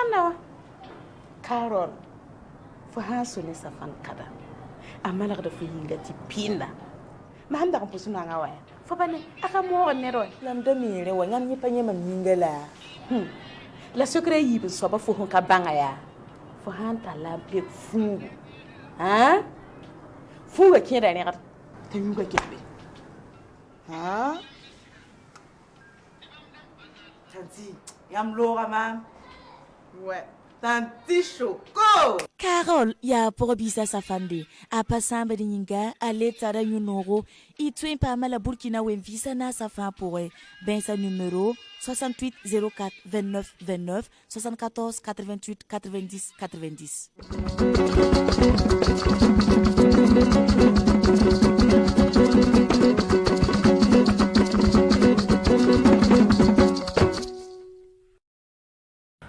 Fana Carol fo ha so ne safan kada amala da fo hinga ti pinda ma handa ko pusuna nga waya fo bane aka mo ne ro lam da mere wa ngan ni panye mam yingala la secret yibe so ba fo hon ka banga ya fo hanta la pe fu ha fu ga kira ne ta yuga kebe ha tanti yam lora mam ouais tanti choco Carol ya porobisa safande apa samba de nyinga aleta da yunoro ituen pa mala Burkina Wemvisa na safa pour ben sa numéro 68 04 29 29 74 88 90 90.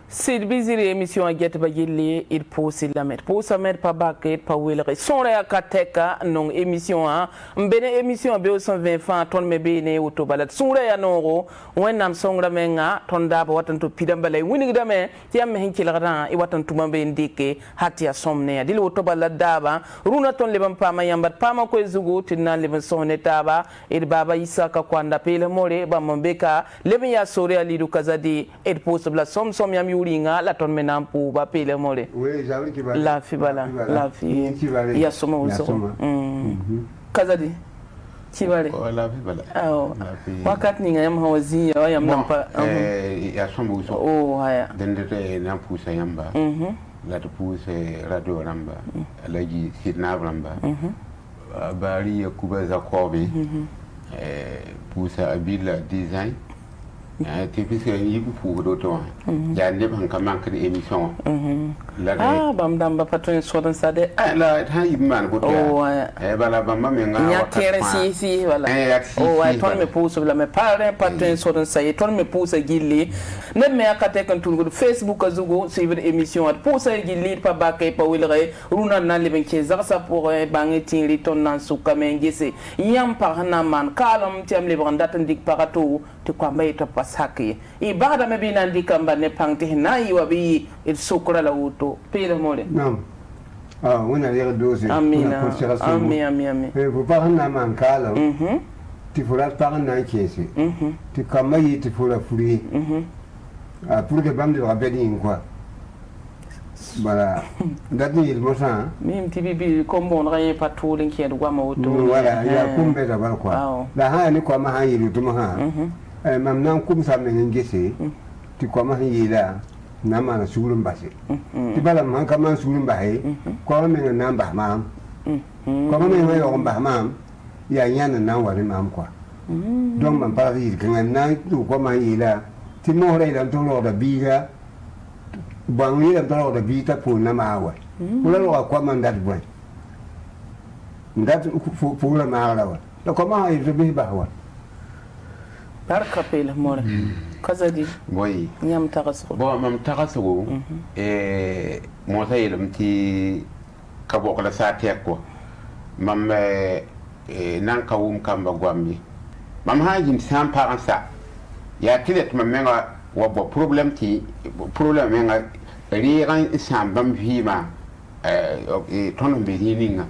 C'est bizarre émission à Get Bagili, il pose la mer. Pour sa mère, pas baquet, pas ouélé. Son réa kateka, non émission à. Mbene émission à B120 francs, ton me bene autobalat. Son réa non, ou un nam son ramenga, ton daba, watan to pidambale. Winning dame, tiam me hinkilran, et watan to mambe indike, hatia somne. Dil autobalat daba, runa ton leban pama yambat, pama kwe zugu, tina leban sonne taba, et baba isaka kwanda pele more, bamambeka, leben ya sore alidu kazadi, et pose la som yam yuri. La ton menam pour ba pele mole. Oui, j'avais qui va. La fi bala, la fi. Il y a somme aussi. Kazadi. Qui va aller? Oh, la fi bala. Ah. Wakat ni ngam hawazi ya yam nampa. Ya somme aussi. Oh, haya. Dendete na pusa yamba. La to pusa radio ramba. La ji sidna ramba. Bari ya kuba za kobe. Pusa abila design. Tu puisque il faut d'autant il y a des gens qui manquent d'émission ah bam ba patron so dan sade la ta man go bala bamba menga ya tere si wala oh ay ton me pousse la me parle patron so dan say ton me pousse gilli ne me akate kan tur go Facebook azugo suivre émission at pousse gilli pa bakay pa wilre runa nan le ben ke za pour bangi tin ton nan su kamengese yam par na man kalam tiam le brandat ndik parato te kwa mai ta pasaki I bada me bina ndika mba ne pangti na iwa bi il sukura la uto pile mole non wona yega dosi amina ami faut pas na man kala ti fura pas na kesi ti kamai ti fura furi pour que bam de rabeli quoi voilà dadi il mosa mim ti bibi kombo on raye patou len kied gwa ma uto voilà ya kumbe da bal quoi la ha ni kwa ma ha yiru tuma ha mam nan kum sa men ngese ti kwa ma yila na ma na sulum base ti bala man ka man sulum bahe kwa men na ba mam kwa men we yo ba mam ya yana na wa mam kwa donc man pa ri kan na tu kwa ma yila ti mo re dan to lo da biga bang ni dan to lo da bi ta pu na ma wa kula lo kwa man dat boy ndat fu la ma la wa la kwa ma yi bi ba wa barka pele mole kazadi boy nyam tagaso bo mam tagaso mo tay lam ti ka bok la sa te ko mam nan ka wum kamba gwambi mam hajin sam paransa ya tilet mam menga wa bo problem menga riran sam bam vima tono be rininga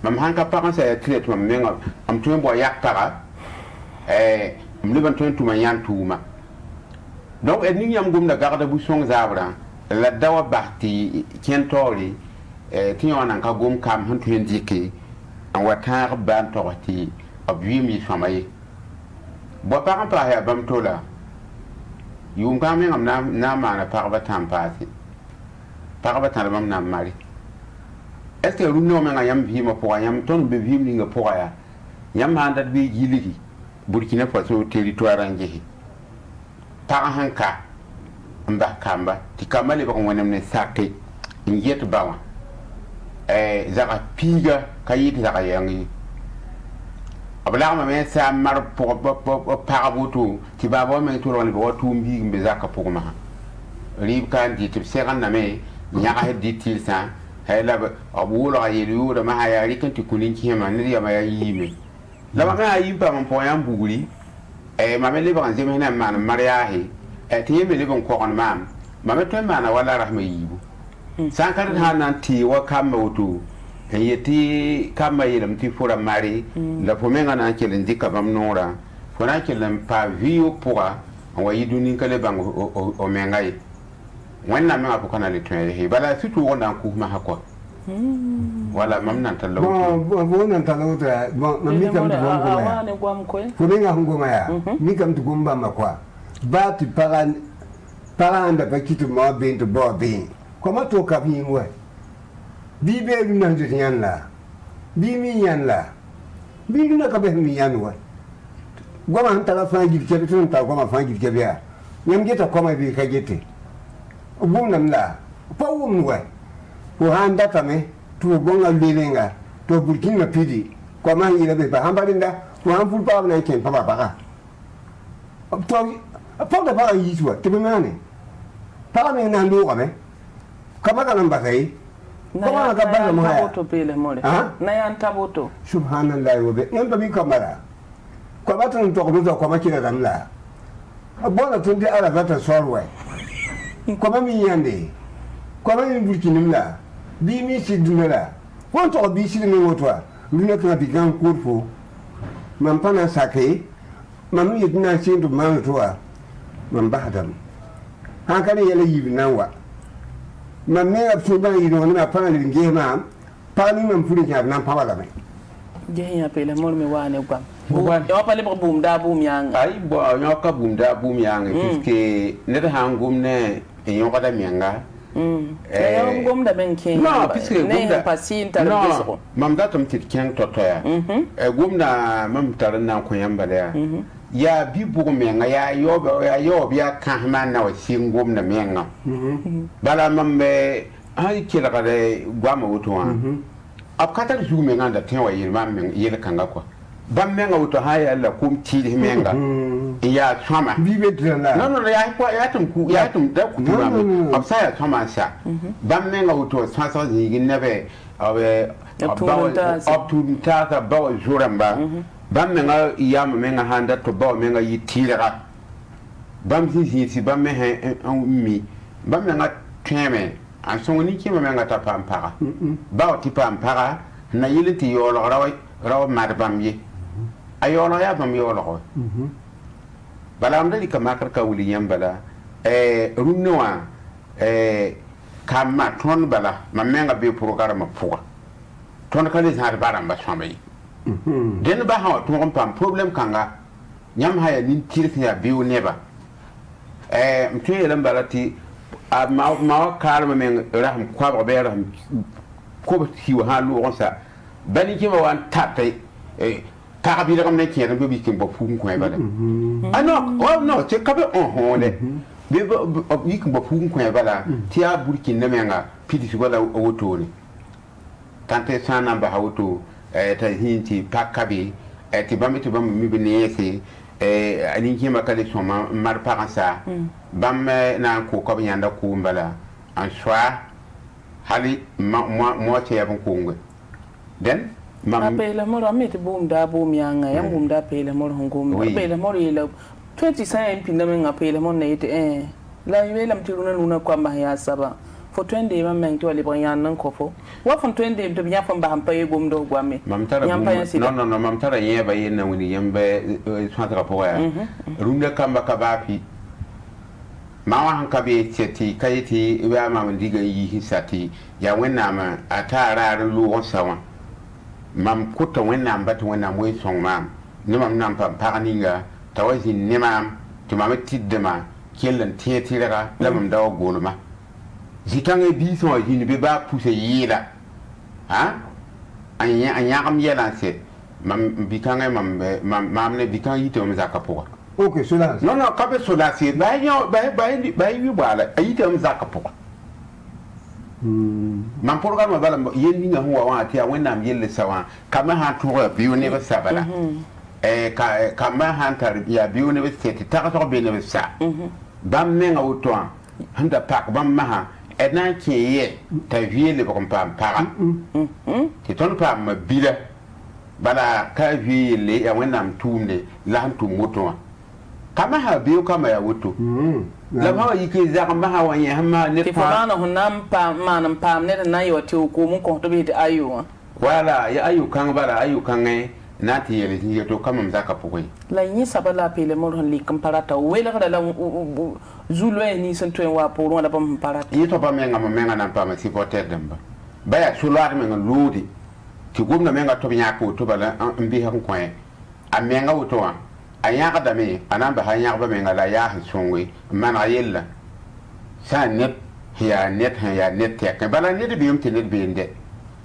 mam hanka paransa ya tilet mam menga am to bo yakara mliban ton tuma yan tuma donc ni yam gum da garda bu song zabra la dawa bakti kentori ti yon ka gum kam han to ndike an watar ban torti abwi mi famaye bo par pa ya bam tola yum kam ngam na mana par ba tampati par ba tan mam na mari est ce que runo menga yam vi ma pour yam ton be vi mi nga pour ya yam handa be giliki Burkina Faso territoire anjehi para hanka mba kamba ti kamale ba wonem ne sakke njet bawa zaka piga kayiti zaka yangi abla ma men sa mar pour para butu ti baba men to ron bo tu mbi mbe zaka pour ma rib kan di ti segan na me nyaga di til sa hela abu la yelu da ma ya rikan ti kunin kiyama ne ya ma yime la ma ayi pa mon point buguri ma me le ban zeme na man mariahi ti yeme le bon ko on mam mame to mana wala rahma yibu san kan hanan ti wa kamma wutu yeti kamma yilam ti fura mari la fo menga na kelen dika bam nora fo na kelen pa viu pour wa yiduni kale bang o mengai wanna me ko kana le tene he bala fitu wonda ku ma hakwa wala mam nan tan lawo bon nan tan lawo ta bon mi kam to bon ko ya ko me nga hungo ma ya mi kam to gomba ma kwa ba ti para anda pa kitu ma bin to bo bin ko ma to ka bin wa bi be lu nan jiti yan la bi mi yan la bi lu na ka be mi yan wa goma han tala fa gi ke tun ta goma fa gi ke biya nyam geta ko ma bi ka gete bum nam la pa wum wa ko han data me to gonga lelenga to burkina pidi ko ma yira be ba han barinda ko han ful pa na ken pa ba to pa da ba yi tuwa te be mane pa me na ndo me kama kana mbakai kama ka ba mo ha to pele mole na yan taboto subhanallahi wa bi yan ba mi kamara ko ba tan to ko ma kira dan la bona tun di ala bata sorwa ko ba mi yande ko ba mi burkina la bi mi si dunela won to bi si ni wotwa luna ka bi gan kurfo man pana sake man mi yidna si ndu man toa man bahdam han kan yele yibi nanwa man me abso ba yi no na pana ni nge ma pani man furi ka nan pawala me je ya pele mol mi wane gwam yo pale ba bum da bum yang ay bo yo ka bum da bum yang puisque ne da hangum ne yo ka da mianga gom da ben ken no puisque ne ya pasin tar biso mam da tum tit ken to ya gom na mam tar na ko yamba da ya bi bugu menga ya yo ya kan man na wasin gom na menga bala mam be ay kila ka de gwama wuto ab katar ju menga da ten wa yirma men yel kanga ko bam menga wuto haya la kum ti menga ya chama bibe trana no ya tum da ku tura ab sa ya chama sa bam menga wuto sa yigin nabe abe ab tu ta ta ba juramba bam menga ya menga handa to ba menga yitira bam si bam me mi bam menga teme an songoni kima menga ta pampara ba ti pampara na yiliti yolo raw marbam ye ayolo ya bam yolo bala am dali kama ka wuli yambala runwa kama ton bala menga be programme pour ton kale har baram ba somay den ba ha ton pam problem kanga nyam haya nin tirti ya biu neba mtuye lambala ti ma kalma men raham kwa be raham ko ti wa halu onsa bani ki ma wan tatai ka bi ram ne ki ran bi kin bo fu ko e bala no te ka be on le be bi kin bo fu ko e bala ti a burkin ne menga pidi su bala woto ni tante sana ba hawto ta hinti pakabi ti bam mi be ne yesi ani ki ma kale so mar paransa bam na ko ko nyanda ko mbala en soi hali mo te yabon ko ngwe den mam pele mo ramete bum da bum yanga yam bum da pele mo ngum pele mo ile 25 pinda men ngapele mo ne ite la yelam tiruna nuna kwa ma ya saba fo 20 mam men to le bran nan ko fo wa fo 20 to nya fo ba ham paye gum do gwame mam tara no mam tara yeba yenna woni yembe swatra po ya runda kamba kabapi mawa hankabe teti kayiti wa ma ndiga yi hisati ya wenna ma atara lu wosawa mam kuta wenna mbata wenna moy song mam ni mam nam pam paraninga tawazi ni mam to mam tiddema kellen teti rega la mam daw goluma zitange bi so yini be ba pousse yila ha anya kam yelanse mam bikange mam ne bikan yito am zakapo ok cela non kabe cela c'est ba yu bala ayito am zakapo man programme bala yendi nga huwa wa tia wenam yelle sawa kama ha tuwa biyo ne ba sabala kama ha tar ya biyo ne ba seti ta to be ne ba sa bam ne nga wuto handa pak bam maha edna kiye ta viele ba kom pam para ti ton pam bila bala ka viele ya wenam tumne la tum moto kama ha biyo kama ya wuto la ma yi ke za ma ha wa ya ma ne ti fa na hunam pa manam pam ne na yo ti ko mun ko to bi ayo wala ya ayu kan bara ayu kan ne na ti yele ni to kamam zaka pokoi la yi sabala pele mo hon li kam parata wela kada la zulwe ni san to wa pour wala pam parata yi to pa menga na pa ma si poter damba baya sular menga ludi ti gumna menga to nya ko to bala mbi han ko a menga wuto wa a yaga da me anan ba han yaga ba menga la ya han songwe man ayella sa net ya net ya bala net bi yum ti net bi inde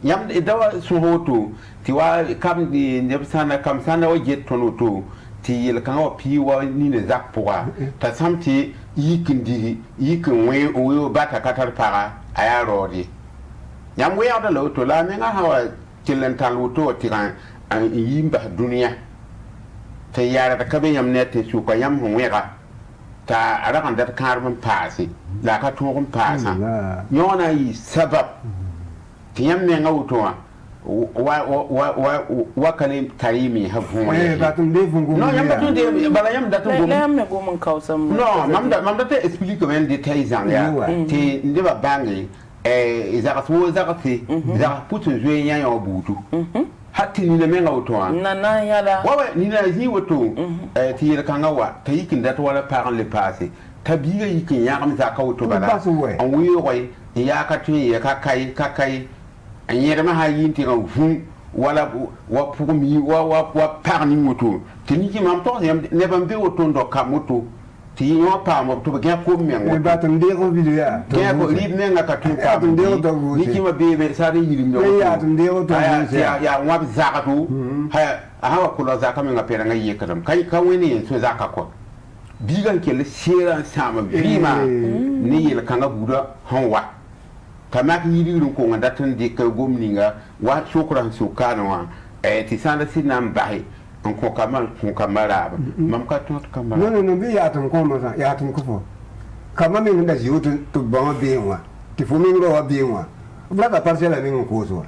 yam dawa suhoto ti wa kam di nebsana kam sana wa jet tonoto ti yel kan wa pi wa ni ne zak poa ta samti yikin we bata katar para aya rodi yam we ada lo to la me nga hawa tilental wuto ti kan yimba dunia ta yara ta kabe yam net su ko yam wera ta ara kan dat karban pasi la ka to kon pasa yona yi sabab tiyam me ngauto wa kalim karimi hafu batum de fungu no yam batum de bala yam datum gum yam me gum kausam no mam da explique men details en ya ti ndiba bangi izaka fu zaka ti zaka putu zwe nya yo butu hatti ni me ngauto na yala wa ni na ji woto ti yel kan wa ta yikin dat wala parent le passé tabiga yikin ya kam zaka woto bala an wiyo ya ka tu ya ka kai an yere ma ha yinti ga fu wala wa pour mi wa parni moto tini ki mam to ne ban be woto ndo ka moto ti yo pa mo to ga ko mi ngo ba tan de ko video ya ga ko ri me nga ka tu ka ni ki ma be sa de yiri ndo ya tan de ko to ya wa za ka tu ha wa ko za ka me nga pera nga ye kadam kai ka wani so za ka ko bigan ke le sera sama bima ni yel kanga buda hanwa kamak yiri ru ko ngada tan de ka gomninga wa shukran sukana wa ti sanda sinam bahi an ko kamara mam ka to kamara no bi ya tan ko ma ya tan ko fo kama min da jiwo to ba bi wa ti fu min ro wa bi wa bla ka parcela min ko so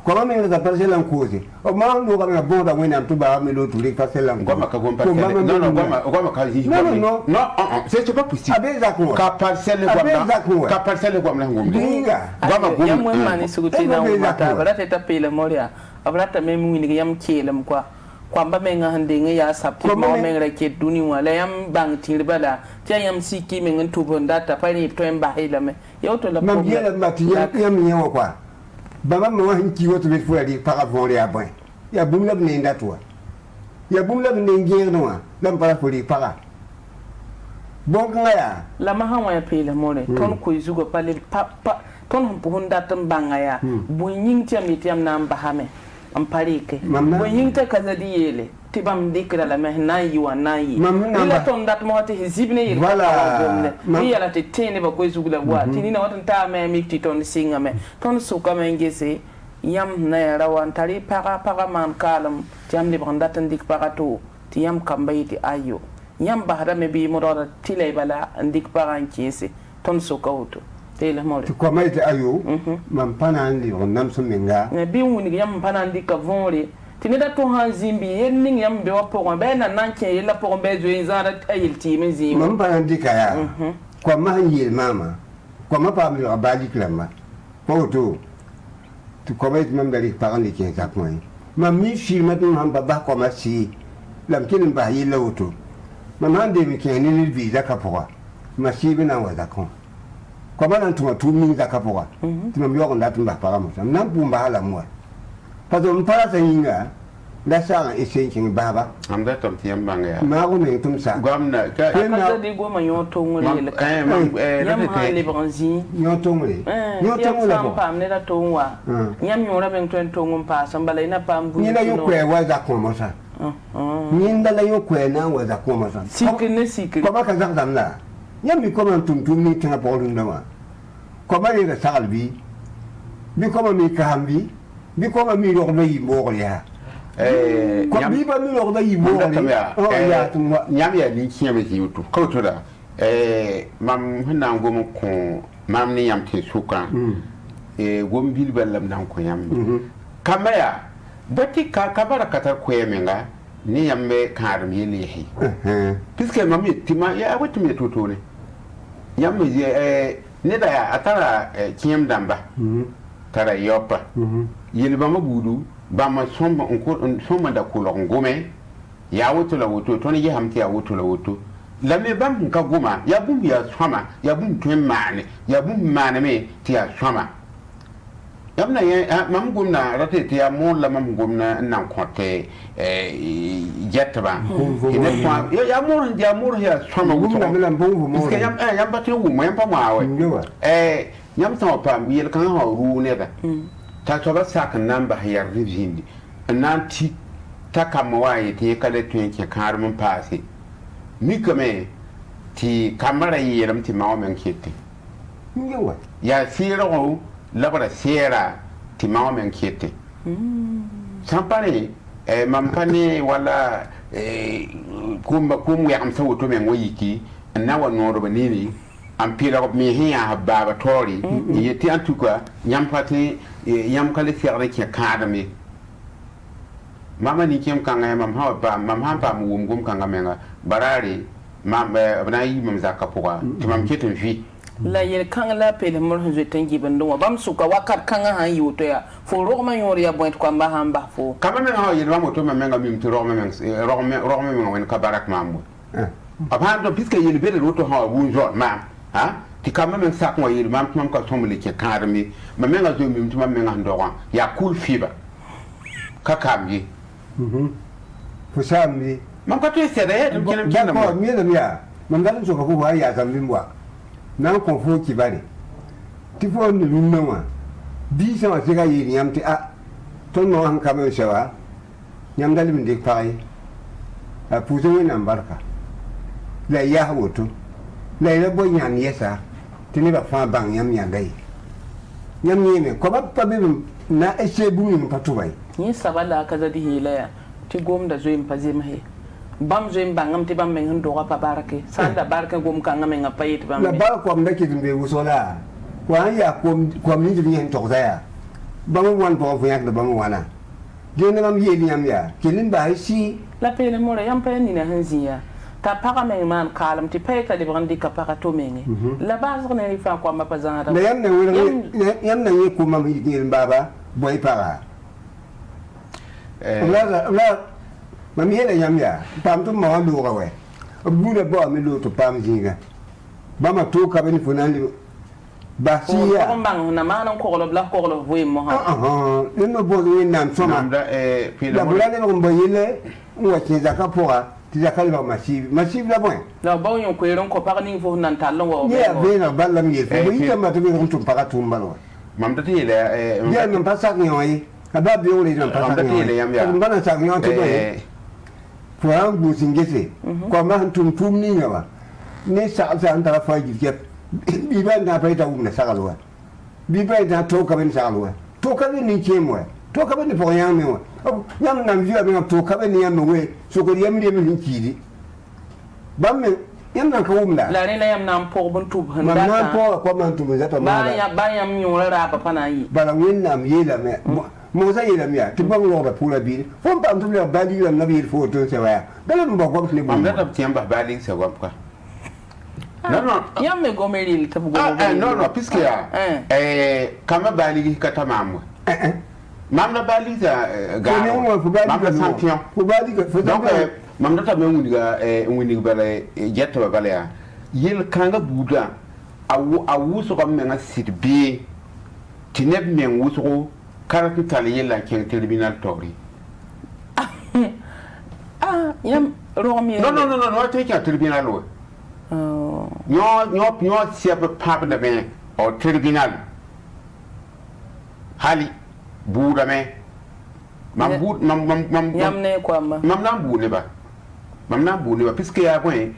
kama min da parcela ko so o ma ndo ka na bonda wena to ba mi lo to le parcela ko ma ka gon parcela non goma ka ji non c'est pas possible ka parcela gom la ngom goma gom yam mo mani suguti na mata bala ta pele moria abrata me mu ni yam kelem kwa kwamba me nga hande nga ya sapti mo me ra ke duni wala yam bang tirbala tia yam siki me ngan tubo ndata pani to en bahila me yo to la problem mam yela mati yam nyawo kwa baba mo han ki woto be fuadi para vore ya bon ya bum lab ne ndatwa ya bum lab ne ngir no lam para furi para bon nga ya la ma han wa ya pele more ton ko izugo pale pa ton hon puhunda tan bangaya bu nying tiam itiam nam bahame am parike bu nying ta kazadi yele tibam dikra la mehna yiwa nayi ila ton dat mo te hizibne yele voilà ni yala te tene ba ko izugula wa tini na watan ta me mikti ton singa me ton suka me ngese yam na ya rawan tari para man kalam tiam li banda tan dik para to tiam kambayti ayo yam bahra me bi mo do tilay bala ndik para nkese ton suka wuto tele mole ko mai te ayo man panandi on nam so menga ne bi woni yam panandi ka vonre tini da to han zimbi yenning yam be wapo be na nanke yela po be zo inzara ayil ti men zim man panandi ka ya ko ma yel mama ko ma pa mi abali klama ko to ko mai mam dari parandi ke ka ko ma mi filma to han baba ko ma si lam kin ba yela wuto ma man de mi ke ni bi da ka po ma si bina wa da ko comment on trouve tout mini da kapora tu me yo nda tumba para mo nam bumba hala mo pa do para sayinga da sa e senking baba am da tom tiam banga ya ma ko me tum sa gomna ka ka de go ma yo to ngule le ka yam ha le bronzi yo to ngule la ko pam ne da to wa yam yo ra ben to ngum pa sambala ina pam bu ni la yo kwe wa da ko mo sa ni nda la yo kwe na wa da ko mo sa sikri ko ba ka zak dam la yam bi comment tum ni tinga boru ndama comment les salbi bi comment mi kambi bi comment mi ro bayi mo ya ko bi ba mi ro bayi mo ya nyam ya ni kinyame ji yutu ko to da mam hina ngom ko mam ni yam te suka gom bil ballam nan ko yam kamaya bati ka kabara katar ko yemenga ni yambe karam yeli puisque mami tima ya wetu me totone yam ne da atara kiyam damba tara yopa yeli bama gudu bama somba da kulo ngome ya wuto la wuto to ne ye hamti ya wuto la wuto la me bam ka goma ya bum ya swama ya bum tuen mane ya bum mane me ti ya swama yamna ye mam gumna rate ti ya mo la mam gumna nan kote jetba ine kwa ya mo ya swama wuto gumna mbongo mo parce que yam batu wu mo yam pa mawe yam sa pa yel kan ha ru ne da ta to ba sak nan ba ya rivindi nan ti ta kamwa ye ti kale tuen ke kar mun pase mi kame ti kamara yeram ti mawo men kete ya siro labara sera ti mawo men kete sampare mampane wala kum ya amsa woto men wayiki na wa noro banini am pila mi hiya baba tori yeti antuka nyampati yam kale sera ke kadame mama ni kem kanga mam ha ba mam ha pa mu gum kanga menga barari mam bana yi mam zakka poa ti mam ketin fi la yel kanga la pele mor hanzo tangi bando bam suka wakat kanga han yoto ya fo rogma yori ya point kwa mba hamba fo kama menga ha yel mamoto menga mim ti rogma menga wen ka barak mambo aban do piske yel bele roto ha wun jo ma ha ti kama men sak mo yel mam ka somle ke karmi menga zo mim ti menga ndoro ya cool fiber kakamyi Fusambi. Mam ka to sere dum kenam kenam. Ko mi da miya. Mam da so ko wa ya zambi mwa. Nan ko fo ki bari. Ti fo ni lunna wa. Bi sa wa sega yi nyam ti a. To no han ka me sewa. Nyam dal min dik pai. A puzo ni nan barka. La ya woto. La bo nyam yesa. Ti ni ba fa bang nyam dai. Nyam ni me ko ba pa bi na ese bu ni patubai. Ni sabala kaza di hilaya ti gom da zoim paze mahe bam zoim bangam ti bam men ndo pa barake sanda barke gom ka ngam nga payit bam la ba ko am dake dimbe wusola ko an ya ko min jimi hen to zaya bam wan po fu yak da bam wana de na mam yeli yam ya kelin ba si la pele mo yam pa ni na hanziya ta para men man kalam ti payta de brandi ka para to menge la base ne fa ko ma pa zanga da yam ne wala yam na ye ko mam yeli baba boy para la mami hele yamya pam to ma lu ga we bu ne bo mi lu to pam jinga ba ma to ka ben funali ba siya ko bang na ma nan ko lo bla ko lo voy mo ha ni no bo ni nam so ma la bula ne ko boyele wa ti zaka poa ti zaka ba massive la bon la ba yon ko ron ko pa ni fo nan talon wo ya be na ba la mi fo yi ta ma to ron to pa to mbalo mam da ti le ya no pa sa ni oi ada bi ole no pa sa ni ba na sa ni on to pour un goût singé comment tum ni ngawa ne sa anta fa ji ke bi ba na pa ta umna sa galwa bi ba na to ka ben sa galwa to ka ben ni chemwe to ka ben pour rien me yam na vi abi to ka ben yam we so ko yam ni mi kidi bam me yam na ka umla la ne yam na pour bon tub handa na pour ko man tum za to ma ba yam nyora ra pa na yi bala wen nam yela me mo sa yela mia ti bang lo ba pula bi fo pam tum le ba di lam na bi fo to se wa dala mo ko ni mam da tiamba ba ling se wa kwa non yam me go meril ta bugo non puisque ya kama ba ling ka tamam mam na ba ling za ga mam na champion ko ba di ko donc mam da ta me wuni ba le jetta ba bale ya yel kanga buda awu so ko me nga sitbi tineb me wuso karatu tali yella ken tribunal tori yam romi non te ken tribunal wo nyo siap pap da ben o tribunal hali buda me mam yam ne kwa mam na bu ne ba puisque ya point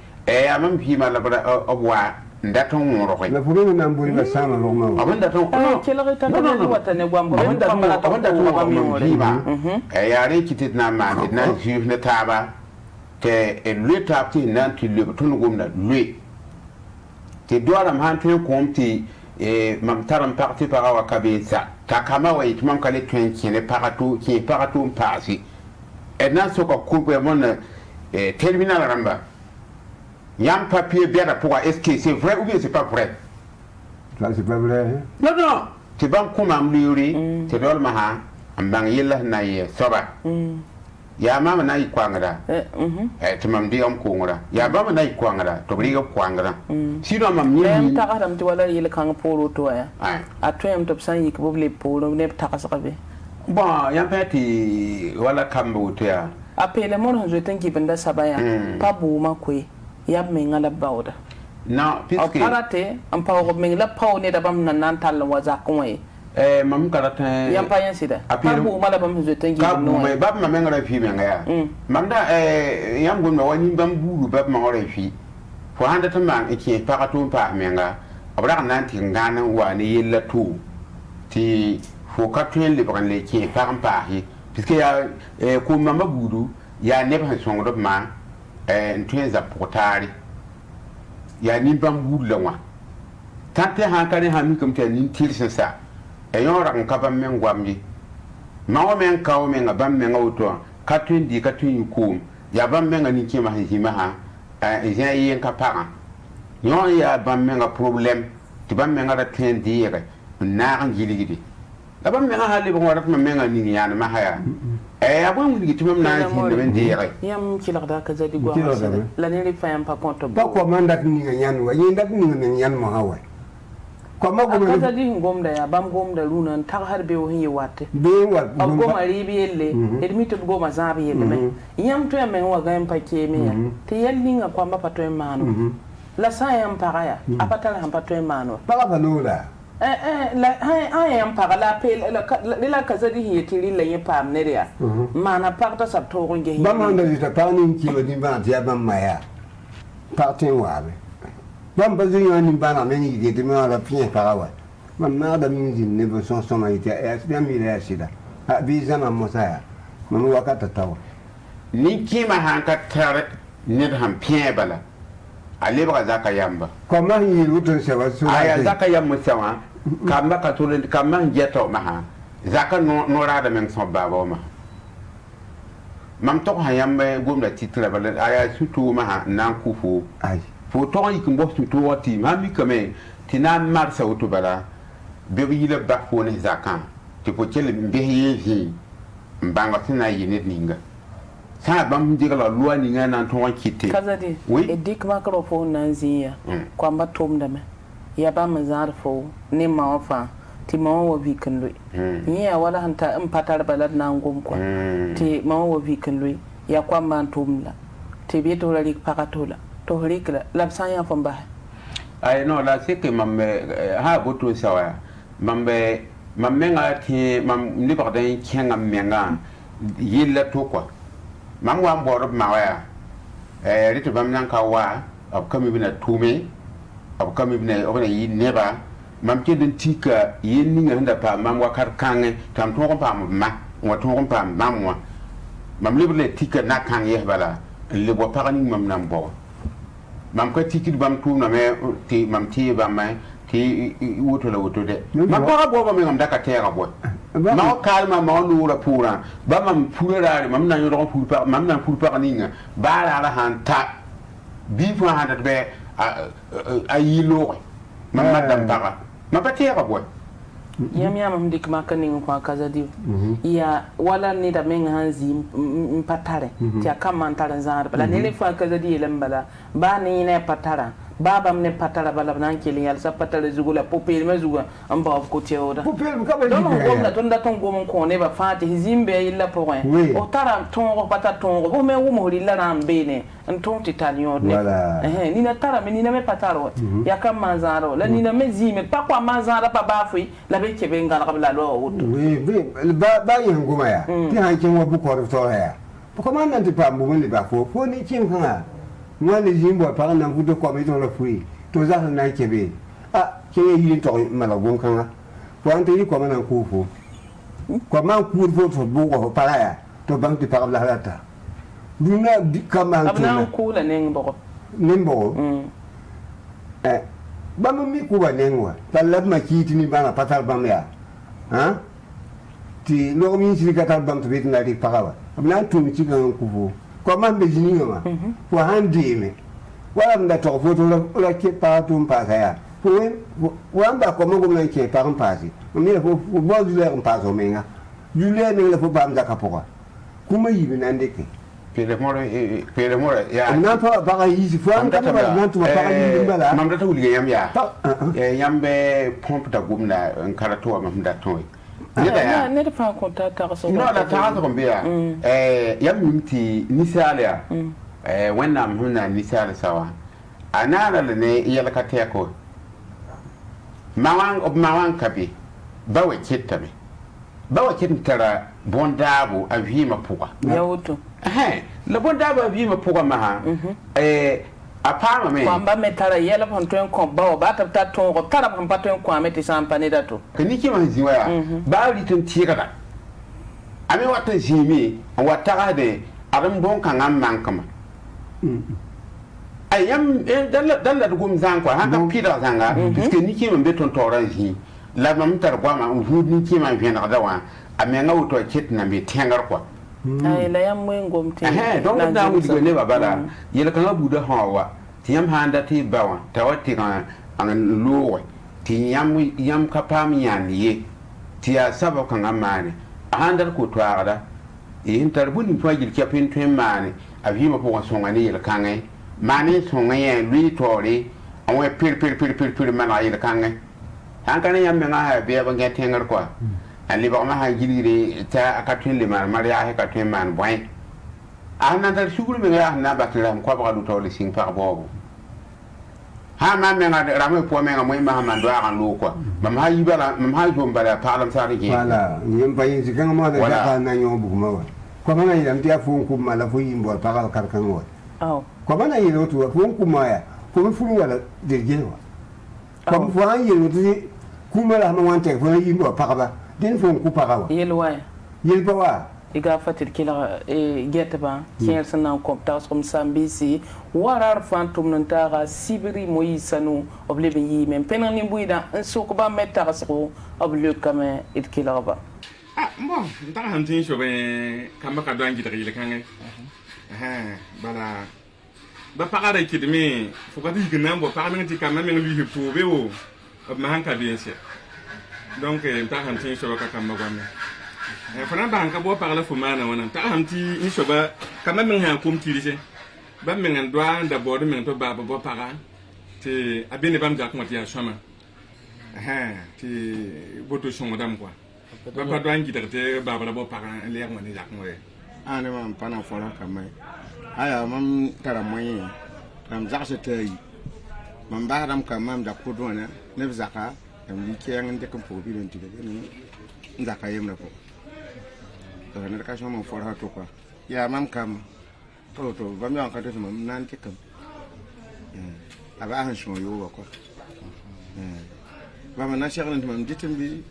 amam fi ma la bra obwa ndaton ngoro ko la fulo na mburi ba sama lo ma abanda to no wata ne gwam ko abanda to ba mi riba ya re kitit na ma na jiu na taba te le tapti nan ti le tun gomna le te doara man tun komti mam taram parti para wa kabisa ta kama wa itmam kale tun ki ne parato ki parato pasi et nan so ko coupe mon terminal ramba yam papier bien pour est-ce que c'est vrai ou bien c'est pas vrai? Ça c'est pas vrai. Non non, tu vas comme am liuri, tu dol ma ha am bang yilla na ye soba. Ya mama na yi kwangara. Tu mam di am kongora. Ya baba na yi kwangara, to briga kwangara. Sino mam ni. Em ta adam ti wala yele kan polo to ya. A to em to san yik boble polo ne ta ka sakabe. Bon, yam peti wala kambo to ya. A pele mon ho zoten ki benda sabaya. Pa bu ma kwe. Yab me ngala bawda. Non, puisque karate am pa ko me la paw ne da bam nan tal waza ko e mam karate yam pa yan sida pa bu mala bam zo tangi no me bab ma menga fi menga ya mam da yam gon ma wani bam bulu bab ma ore fi fo handa tan man e pa ka to pa menga abra nan ti ngana wani yella to ti fo ka to le ban le ki pa pa hi puisque ya ko mama budu ya ne ba son do ma ntwenza portari ya ni bam bulu la wa tante ha kare ha mi kum te ni tirsin sa e yon ran ka bam men gwamji ma o men ka o men bam men auto ka tun di ka tun kum ya bam men ni ki ma hi ma ha e jen yen ka pa yon ya bam men ga problem ti bam men ga tun di ye na an gili gidi la bam men ha le bo rat ma men ni ya ma ha ya ya bon wuli ti mem na ji de di ye yam ci la da ka zadi gwa la ne fa yam pa konto ba ko man dak ni nga yan wa yin dak ni nga yan mo ha wa ko ma ko ka zadi ngomda ya bam gomda luna tar har be wo hin watte be wa go ma ribi yelle edmi to go ma zabi yelle me yam to men wa ga yam pa ke me ya te yelli nga kwa mba pato mano la sa yam pa ya apatala ham pato mano ba ba no la la hay yam pa la pe la ka zadi hi tiri la yin pam ne ya mana parta sa to nge hi ba man da ta pa ni ki wa ni ba ya ba ma ya pa tin wa be bam ba zin ya ni ba na me ni de me ala pien pa wa ma ma da mi zin ne bo son son ma ite es bien mi le sida a bi zama mo sa ya ma wa ka ta taw ni ki ma han ka tar ne da han pien bala ale ba zaka yamba ko ma yi rutun se wa su aya zaka yamba sawa kamba ka to kamba jeto ma ha zaka no ra da men so ba ba ma mam to ha yamba gomda titra bala aya sutu ma ha nan ku fu ai fo to yi kin bo sutu wati ma mi kame tina mar sa wutu bala be bi le ba fo ne zaka ti ko chele mbe yi mbanga tina yi ne ninga sa bam diga la loi ni nga nan to kite kazadi e dik microphone nan ziya kwa matom da me ya ba mu zar fo ne ma fa ti ma wa bi kan lui ni ya wala hanta in patar balad nan gum kwa ti ma wa bi kan lui ya kwa man tumla ti bi to rik pakatola to rik la san ya famba ay no la c'est que mam ha boto sawa mambe nga ti mam ni ba dan kenga menga yilla to kwa mam wa mboro ma wa ritu bam nan ka wa ab kami bina tume ab kami bina obana yi neba mam ke den tika yin ni nganda pa mam wa kar kange tam to ko pa ma wa to ko pa mam wa mam libre tika na kan ye bala le bo pa ni mam nan bo mam ka tiki bam tu na me ti mam ti ba ma ti woto la woto de mam ko bo ba me ngam daka tera bo ma kalma ma no ra pura ba mam pura mam na yo ro pura mam na pura ni nga ba la hanta bi fa handa be ayilo mam madam baka ma pa tera bo yam dik makaning kwa kazadi ya wala ni da men hanzi patare ti akama ntara zar bala ne le fa kazadi lembala ba ni ne patara baba mne patara bala nan kili yal sa patara zugula popel me zuga amba of ko teoda popel ka ba don gomna ton da ton gomon ko ne ba fati zimbe illa point o tara ton ko pata ton ko me wo mo rilla ran bene en ton titanio ne ni na tara me ni na me pataro ya kam manzaro la ni na me zime pa kwa manzara pa ba fui la be kebe ngala ka la lo wutu ba yin goma ya ti han kin wa bu ko to ya ko man nan ti pa mo ni ba fo ni kin kan moi les jimbo par nan vous de comme dans le fruit to za na kebe ke yi to mala gon kan ko ante yi ko man ko fo ko man ku fo bu ko para ya to bang ti par la lata duna di kaman to na ku la nembo ba mi ku ba nengwa talab ma kiti ni bana patal bam ya ti lo mi si ka tal bam to bit na di parawa amna tumi ci kan ku fo ko man be jini ma fo handi me wala mda to fo to la ke pa tum pa ya fo wanda ko mo gum ke pa pasi mi fo bo du le pa so menga du le ne le fo ba mda ka po kuma yi bi nan de ke pere more ya na pa ba yi si fo am ka ba na tu pa yi bala mam da tawul yam ya yam be pompe da gum na karato mam da toy ne da fa konta ta so no da ta ko biya yam minti nisalia wannan hunna nisal sawa anara ne yala ka te ko mawan kabi bawe kittabe bawe kittara bondabo avima puga yawuto la bondabo avima puga maha apama me kwamba metara yela ponton ko bawo bata taton ko tara paton ko ameti sampane dato kani ki man ziwa ya bawli tun tigada ame wata jimi wata de aram bon kan am mankama ayam dalla dugum zan ko haka pida zanga puisque ni ki man beton toran ji la mam tar kwa ma hu ni ki man vien da wa ame nga wuto kit na be tengar ko ay la yam moy ngom te donc da wudi go ne babala yela kan abuda hawa tiyam handa ti bawa tawati kan an luwa ti yam kapam yan ye ti ya sabo kan amane handar ko twara yin tarbuni to gil kapin twen mane avima ko songa ne yel kan mane songa ye lui tori on we pir mana yel kan han kan yam nga ha be ba ngetengar ko ali ba ma ha gilire ta akatun le mar ya ha katun man boy ana dar shugul me ya na batram ko ba du tole sing par bobu ha ma me nga ramay po me nga moy ma man do an lu ko mam ha yibala mam ha jom bala palam sa ri wala nyem bayin ci kan mo da ka na nyo bu ma ko ma ngi dam tiya fu ku mala fu yimbo pa kar kan wo ko ma na yiro tu fu ku ma ya ko fu wala de je wa ko fu an yiro tu ku ma la ma wante fu yimbo pa ba din fu ku pa wa yel pa wa iga fatir kila geta ba kier sana ko taws kom sambisi warar fantum nan tara sibiri moyi sanu oblebe yi men penan ni buida so ko ba meta so oblu kame it kila ba bon ta hantin so be kamba ka dangi da kile kangai bala ba pagara kidme fo ka digi nambo pa men ti kama men li to be o ma hanka bien sûr donc ta hantin so ka kamba gwamme fana ba hanka bo parla fumana wana ta hamti ni soba kama men ha kum tirise ba men ndwa nda bodu men to baba bo para te abene bam jak moti ya shoma te boto shoma dam kwa ba pa dwan gidarte baba la bo para le yak moni jak moye ane mam pana fora kama aya mam tara moye ram jak se tay mam ba ram kama mam jak kodona ne zaka am li keng de kam po bi len tige ni zaka yem na ko ne ka shoma for ha to kwa ya mam kam to bam yan ka to mam nan ke kam aba han shon yo wa kwa ba man na shaglan mam ditem bi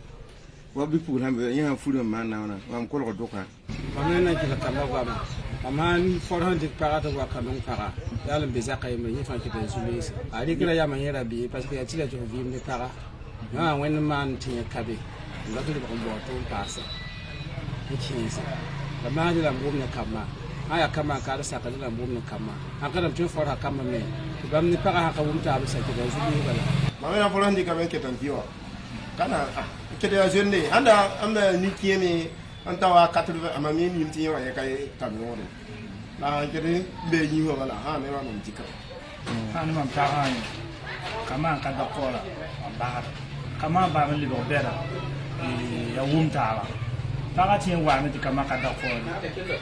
wa bi pu han be yan fu man na mam ko lo do ka ba na ki la kala ba ma man for han dik para to wa kanong para ya le be zaka yem ni fa ki de zulisi ari kira ya man yera bi parce que ya tila to vi me para na wen man tin kabe la to ba ko to passa ikinsa kama ni la mbumna kama haya kama ka rasa ka la mbumna kama haka da tun fara kama me bam ni para haka wumta abu sai da zubi bala ma na fara ndi kama ke tantiwa kana ke da jende anda amna ni kiemi anta wa 80 amami ni mti wa ya kai kamyo la ke de be yi ho bala ha ne ma mun tika ha ni mam ta ha ni kama ka da kola ba kama ba mun li do bera ya wumta ba ta tin wa ne kama ka da ko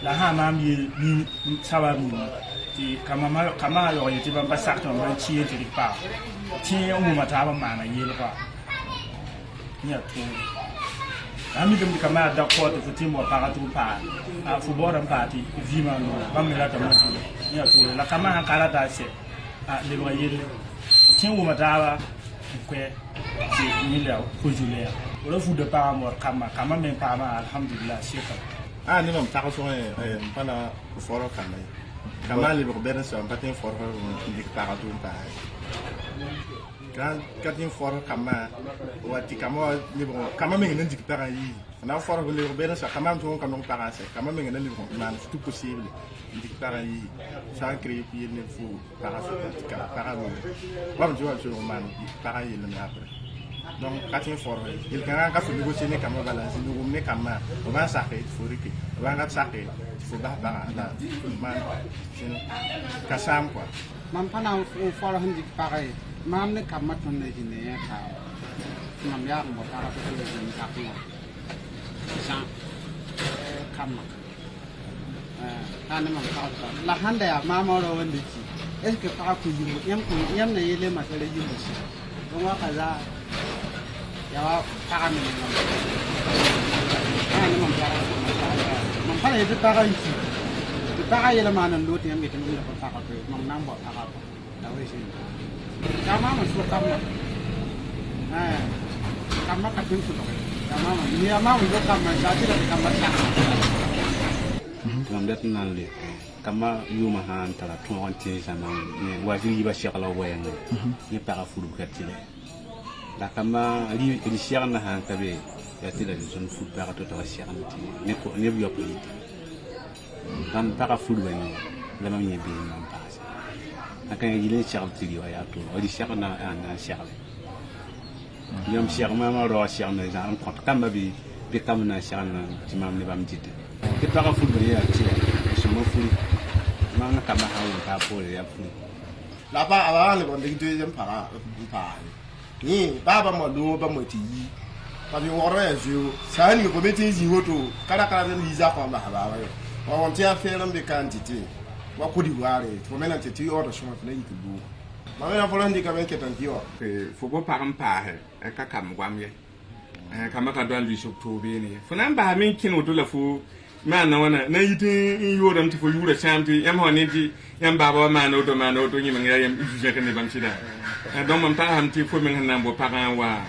la ha ma mi sababu ti kama yo yi ti ban ba sak to ban chi ti pa ti mu ma ta ba ma na yi ba ya to ami dum kama da ko to ti mo pa tu pa a fu bo ran pa ti vi ma no ba mi la ta ma tu ya to la kama ka la da se a le ba yi ti mu ma ta ba ko ti ni la ko julia wala fu de pa mo kama men pa ma alhamdulillah sheka ni mam ta ko so pana foro kama le be so patin foro dik pa tu pa katin for kama wati kama ni bon kama mengi nan dik para yi na for le bena sa kama to kan para se kama mengi nan bon man tout possible dik para yi sa créer puis ne faut para se para mo ba mo jo man para yi le après donc katin for il kan ka faut négocier ne kama balance ni ne kama on va saquer faut que on va saquer faut ba la man kasam quoi man pana for handi pareil mam ne kam mat non ne ne ka nam ya mo para ko le ni ka ko sa kam ta ne mam ka la handa ya mama ro wandi ci est ce pa ku yi yam ne yele ma tare yi mushi don wa kaza ya wa pa ne mam ne mam para mam para yi para yi ci para yi la ma nan do te yam ke ni ko pa ko mam nam bo pa ko da we shi kama masuk kama kadang sudah kama ni ama untuk kama jadi dari kama sah kama dat nali kama yuma han tala tuanti sama ni wajib iba syakala wayang ni para fulu katile la kama li syakana han tabe ya tidak zon fulu para to tawa syakana ti ne ko ne biya politi dan para fulu ni la mamie bi nam akan yile syakal tili wa ya to odi syakana ana syakal yam syakama ma ro syakana za am kot kamba bi kamna syakana timam ne bam jidde ke para fulu ya ti sumo fulu mana kama hawo ta pole ya fulu la ba ala le bon de deuxième para ni baba mo do ba mo ti yi pa bi woro ya ju sa ni ko beti ji hoto kala kala ni za ko ba ba wa on ti affaire mbe quantité wa ko di ware to mena te ti order so na yiku du ma mena folo ndi ka ben ketan kiwa fo bo param pa he ka kam gwam ye kama ka don li shop to be ni fo nan ba min kin wodo la fo ma na wana na yiti yoram ti fo yura chamti yam honi ti yam baba ma no do ni man yam je kan ne bam sida donc mam ta ham ti fo min nan bo paran wa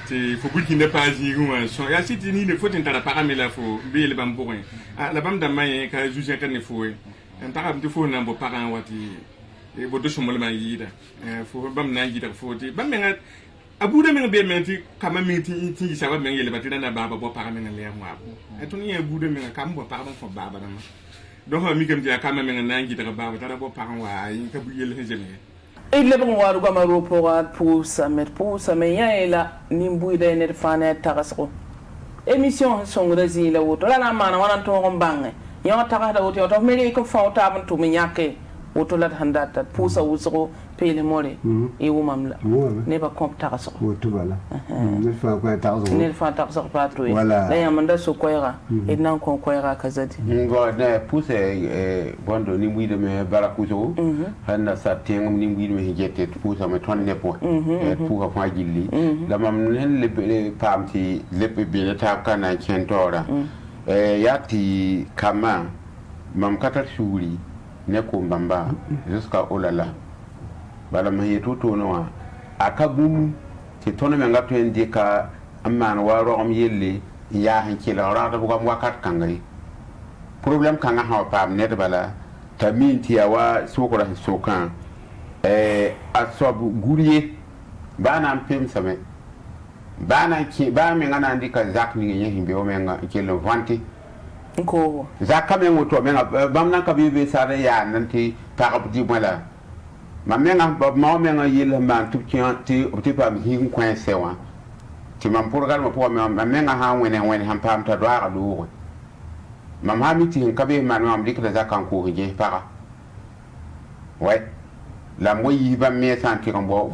ti fo buki ne pa ji guma so ya siti ni ne fo tin tara paran mi la fo be le bam borin la bam da may ka juge kan ne fo en ta ham ti fo nan bo paran wa ti e bo do shumul ma yida fo bam na yida fo ti bam men abu da men be men ti kama mi ti sa ba men yele batida na baba bo paran men le mo abu e to ni abu da men kam bo paran fo baba na ma donc mi kam ti kama men na yida baba ta bo paran wa yi ka bu yele jeme il le bon waru gama roporat pour ça ya ela nimbu ida ne fane tagasko émission songrazi la woto la mana wana to ngombange ya tagada woto to meri ko fawta ban to mi nyake woto lat handata pusa wusro pele more e wumamla ne ba komp tagasko woto bala ne fa ko tagasko ne fa tagasko patro la yamanda so koyra e nan kon koyra kazadi ngo ne pusa bondo ni muide me barakuso handa sa tengum ni muide me jette pusa me ton ne po e puka fa jilli da mam nen le pamti leppe be ta kana kentora yati kama mam katar shuri ne ko mbamba jusqu'à olala bala ma yeto no akagum ti tono me ngato indika amman waro am yelle ya hankila rada bu gam wakat kangay problème kanga ha pam net bala tamin ti awa sokora sokan asob guriye bana pem same bana ki ba me ngana ndika zak ni ngi himbe o menga ke le vanti ko zaka me ngoto menga bamna ka bibe sare ya nanti parab di mala ma menga ba ma menga yele man tu ti pa mi hin kwen sewa ti mam porgal ma po ma menga ha wene han pam ta doa do mam ha mi ti ka be man mam dikla zaka ko je para ouais la moyi ba me santi kan bo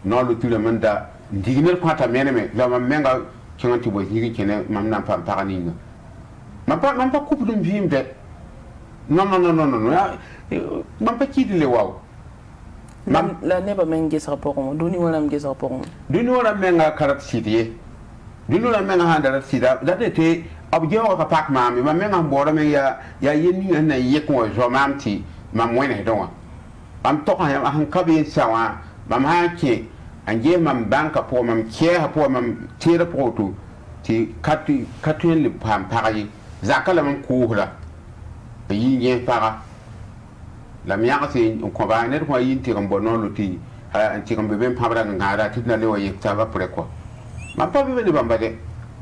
no lu tu le manda ndignel kwata meneme la mam menga kinanti bo higi kene mam nan pam para ninga mam pa coupe dum vimde non mam pa kidi le waw mam la neba mengi sa rapport duni wala mengi sa rapport duni wala menga karat sidie duni wala menga handa sida datete abje o ka pak mami mam menga mbora men ya yeni na yeko jo mamti mam wene donwa am to kan han kabe sawa mam hake anje mam banka po mam ke po mam tira poto ti katu le pam pari zakala mam kuhla yi nge para la miya se on ko ba ne ko yin ti kan bonon luti anti comme ben pabra ngara titna le waye ta va pour quoi ma pas vivre de bambade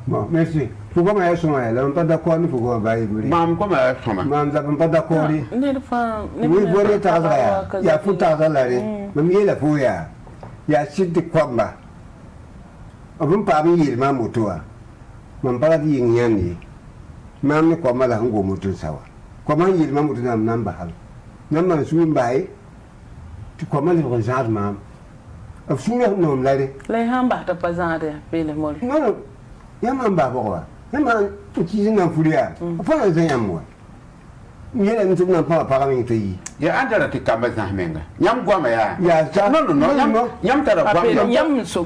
bon merci pourquoi ma yaso ma la pas d'accord ni pourquoi va y mourir mam comme soma mam da pas d'accord ni ne fa oui bonne ta ya futa da la re mam ye la fu ya sit kwamba abun pa mi yi ma mutuwa mam para di nyani mam ni kwamba la ngo mutu sawa kwamba yi ma mutu na namba hal namba su mbai ti kwamba ni rezard mam af sunya no mlare le hamba ta pazade pele mol no yama ba bo yama ti na furia fa na zanyamwa yele ntu na pa pa mi ti ya andara ti kamba zahmenga nyam goma ya no nyam tara goma nyam so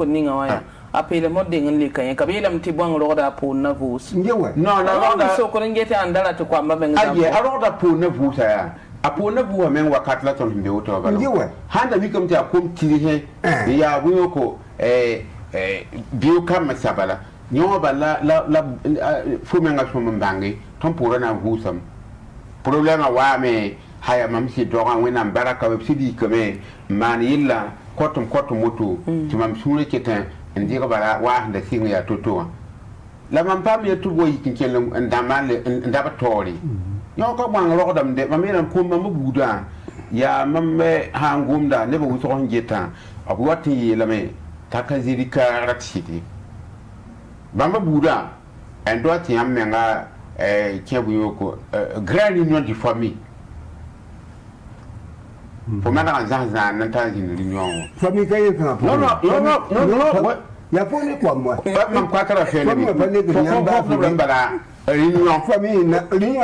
ninga waya apele mo de ngin likay ka belam ti bang roda pu na vus ngewe no roda so ko ngete andara to kwamba benga aye roda pu na vus ya apu na vuwa men wakat la ton mbe woto ba ngewe handa mi kam ti akom tiri he ya buyo ko biyo kam masabala nyoba la fu men ga so mbangi ton pura na vusam problème wa me haya mam si dogan wena baraka we sidi kame man yilla kotum moto ti mam sure ketan ndira bala wa da singa ya toto la mam pam ya tubo yikin kelen ndamale ndaba tori yo ko man ro dam de mam yelan ko mam buda ya mam hangumda ne bu so ngeta abu wati la me takaziri karatidi bamba buda en doit y amenga Kiabuyoko, grande union de famille. Pour maintenant, Zanzan, n'entend une réunion. Famille, quand il y a non. Il y a pas de quoi, moi. Même quoi que la famille. Famille, il y a pas de réunion. Famille, réunion,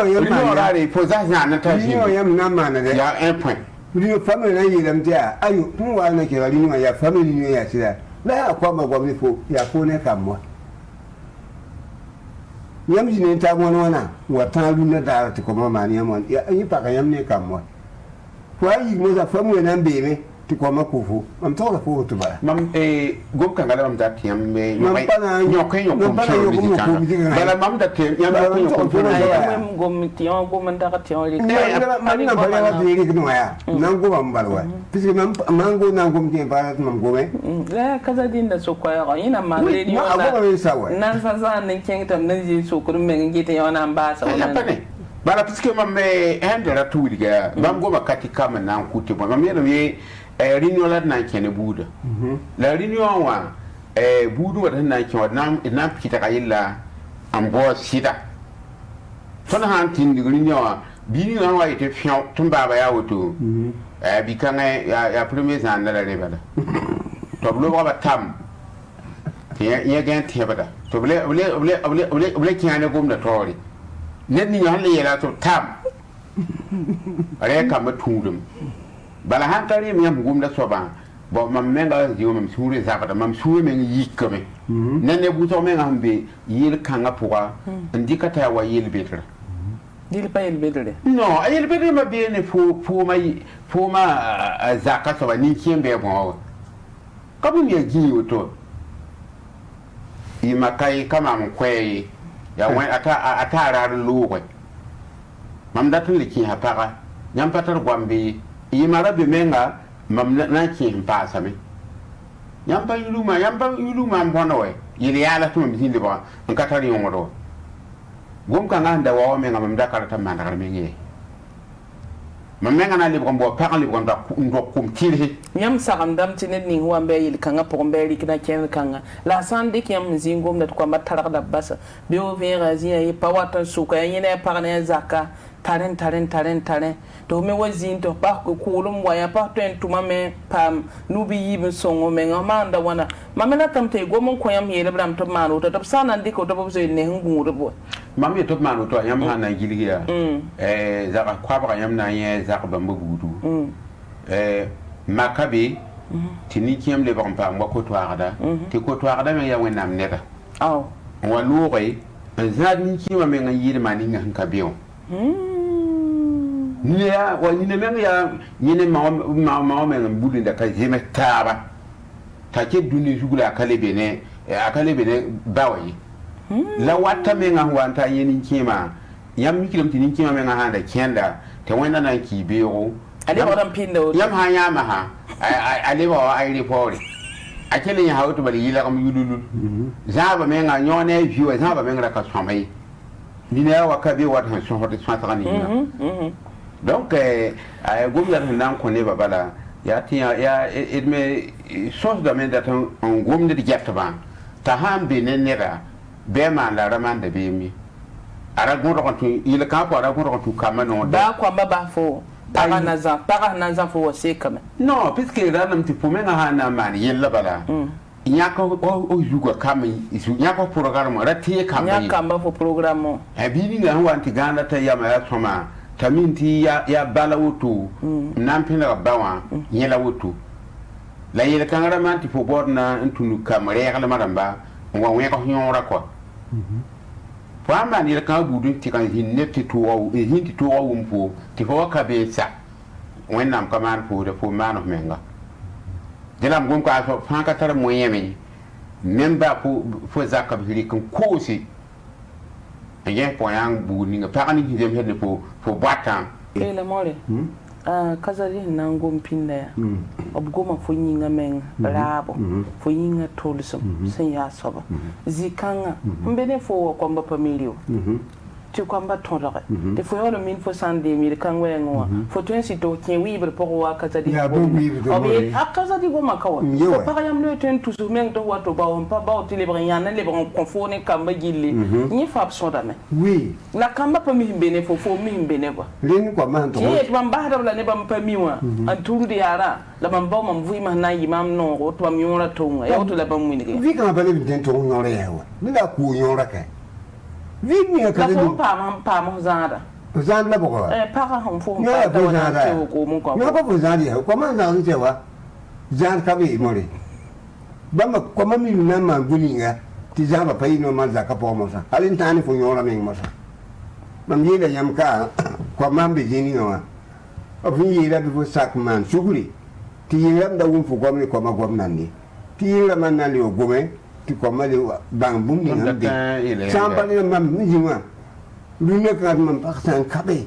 il faut Zanzan, n'entend une réunion. Il y a un point. Une famille, il y a un dia. Aïe, pour moi, il y a une réunion, il y a famille, il y a ça. Là, quoi, il faut, il y a pas de comme moi. Yam jine ta wana wata luna da ta kuma mani yam ya yi pa kan yam ne kam wa kwa yi mo za famu na mbeme ti kuma kufu am to la fu to ba mam gom kan gala mam da tiam me nyokai bala mam da tiam yam ko nyoko ay gom tiam gom da ka tiam li man na bala wa bi ri no ya nan go mam balwa puisque mam mango nan gom ti ba mam gome la kaza din da so kwa ya ina ma le ni nan sa sa nan ken tam nan ji so ko men ngi te yona ba sa wona bala puisque mam me handera tuliga mam goma katika man nan kuti bo mam yelo ye réunion là na kene buda la réunion wa budu wa na kene na kita kayilla am bo sida fona han tin di réunion wa bi ni wa ite fion tumba ba ya woto bi kan ya premier an la rebala to blo ba tam ye gan tebada to ble kiane gomna tori net ni han le yela to tam are kam tundum bala hankali mi yam gumda soba bo mam menga jiwo mam sure zabata mam sure men yikame nene buto men ambe yil kanga puwa ndikata wa yil betra dil pa yil betre no ayil betre ma bene fu ma zaka soba ni kiembe bo kabu mi jiwo to imakai kama mkwei ya wen ata rar luwe mam datul liki hapara nyam patar gwambe imara be menga mam na ki mpasa me yamba yuluma mbono we yili yala tu mzindi ba nkatari ngoro gom ka nganda wa menga mam dakara ta mandara mengi mam menga na libro mbo parle libro ndo kum tiri nyam sagam dam tinet ni huwa be yil kanga po mbe ri kina ken kanga la sande ki yam zingom dat ko matar da basa be o vera zia yi pawata suka yene parne zaka taren to me wazin to ba ko kulum waya pa to entuma me pam nubi yibin songo me ngamanda wana mamela tamte gomon ko yam yele bram to manu to sana ndiko to bo ne nguru bo mam to manu to yam ha na giliya zaka kwa ba yam na ye zaka ba mbudu makabe tini kiyam le bam pa ngoko to arada ti ko to arada me ya wenam neta aw wa luwe zani kiyama me ngayir mani nganka biyo nia wa ni men ya ni ne ma men mbuli da ka jeme taba ta ke duni jugula akale bene bawayi la wata men nga wanta yeni kima yam mikilam tin kima men nga handa kenda te wenda na ki beero ale ba ram pindo yam ha nyama ha ale ba ai report akele ya hawto bali yila kam yululu zaba menga nyone view zaba menga ka swamai dina wa ka be wat han so hoto swata ni donc gum ya nan ko ne babala ya tiya ya edme sos da men da tan gum de jatba ta han be ne nera be ma la raman da be mi ara gon ro tu yila ka ko ara gon ro tu kama no da kwa baba fo para naza fo wase kama non puisque là nam ti pomenga hana man yella bala nyaka o yugo kama isu nyaka programme rati kama nyaka mba fo programme e bini nga wanti ganda ta yama ya soma taminti ya bala wutu nampina bawa yela wutu la yela kangara man ti fo borna ntunu kama rekala maramba wa we ko nyora ko Pama ni ka budu ti kan hinne ti to o hinti to o umpo ti fo ka be sa wennam ka man fu de fu man of menga dilam gum ka so fa ka tar mo yemi memba fo zakka bi kan kosi ayen po yang bu ni pa kan ni dem hedde fo batan ele mole kazali na ngom pinda ya obgoma fo nyinga men brabo fo nyinga tolso sen ya soba zikanga mbene fo kwamba pamilio tu kwamba tonra te fo yolo min fo sande mi kangwe ngwa fo to ensi to kin wibre pour wa kazali obi akazali goma kawa so para yam le ten tout men to wato ba on pa ba o tilibre yana le bon confone kamba gilli ni fa absoda me oui la kamba pa mi mbene fo mi mbene ba len ko man to ti bam ba da la ne bam pa miwa an turu de yara la bam ba mam vui ma na yimam no o to bam yora to ya to la bam winike vi kan ba le den to ngora ya wa ni la ku yora ka vi ni ka le pa mo zada zan la bo para hom fo pa da wa te ko mo ko no ko zan ya ko man zan je wa zan ka bi mo le ba ma ko ma mi na ma guninga ti zan ba pai no ma za ka po mo sa alin tani fo yora men mo sa mam yela yam ka ko man bi jini no a fi yela bi fo sak man suguri ti yela da wum fo gomni ko ma gomnan ni ti yela man na le o gome ti ko ma le bang bum ni ngambe samba ni mam mi jinga lu ne ka mam pa san kabe